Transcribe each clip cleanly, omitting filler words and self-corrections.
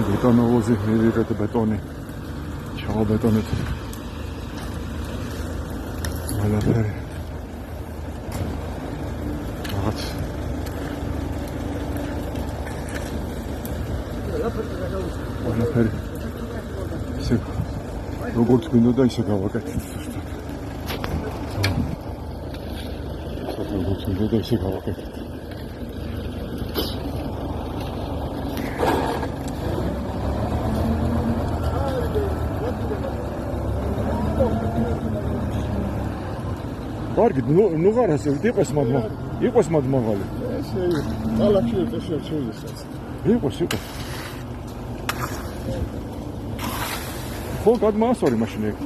ბეტონოვოზი მივიღეთ ბეტონი. ჩავაბეტონეთ. ყველაფერი. რაღაც ყველაფერი. ისე როგორც მინდოდა ისე გავაკეთეთ ზუსტად. როგორც მინდოდა ისე გავაკეთეთ. კარგი, ნუ გარასე იყოს მადმაღალი. ესე ქალაქში შეშეშეშეშ. იყოს. ხო, გადმაასვარი მაშინ ეგ.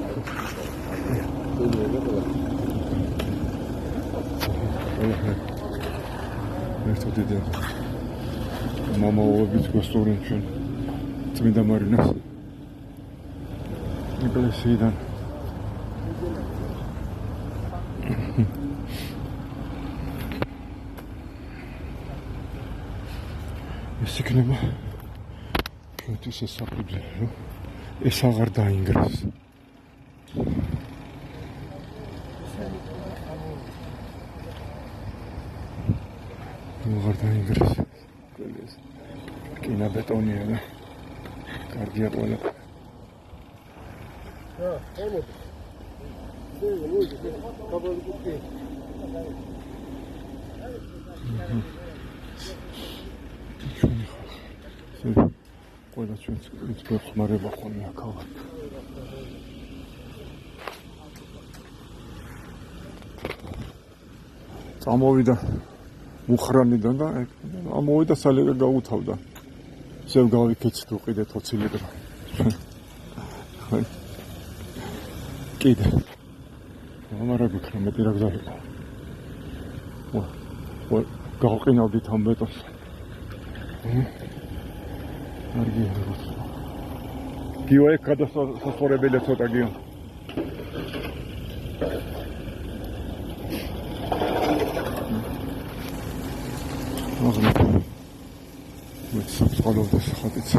ერთად დედან. მამაობიც გასწორენ ჩვენ წმინდა მარინას. ეკლესიიდან. ეს იქნება ჩვენთვის ეს საფუძველი, რომ ეს აღარ დაინგრეს. აღარ დაინგრეს. კინა ბეტონია და კარგია ყველაფერი. ყველა ჩვენს გვეხმარება ხოლმე აქავად. წამოვიდა მუხრანიდან და ამოვიდა სალერა გაუთავდა. ისევ გავიქეცით უყიდეთ 20 ლიტრი. კიდე. ამარა გიქნა მეტი რა გზარიყო. გავყინავდით ამ ბეტონს. კარგი არის. გიო ეგ გადასასწორებელი ცოტა გიო. მაგრამ მე საწყალოვდეს ხატიც.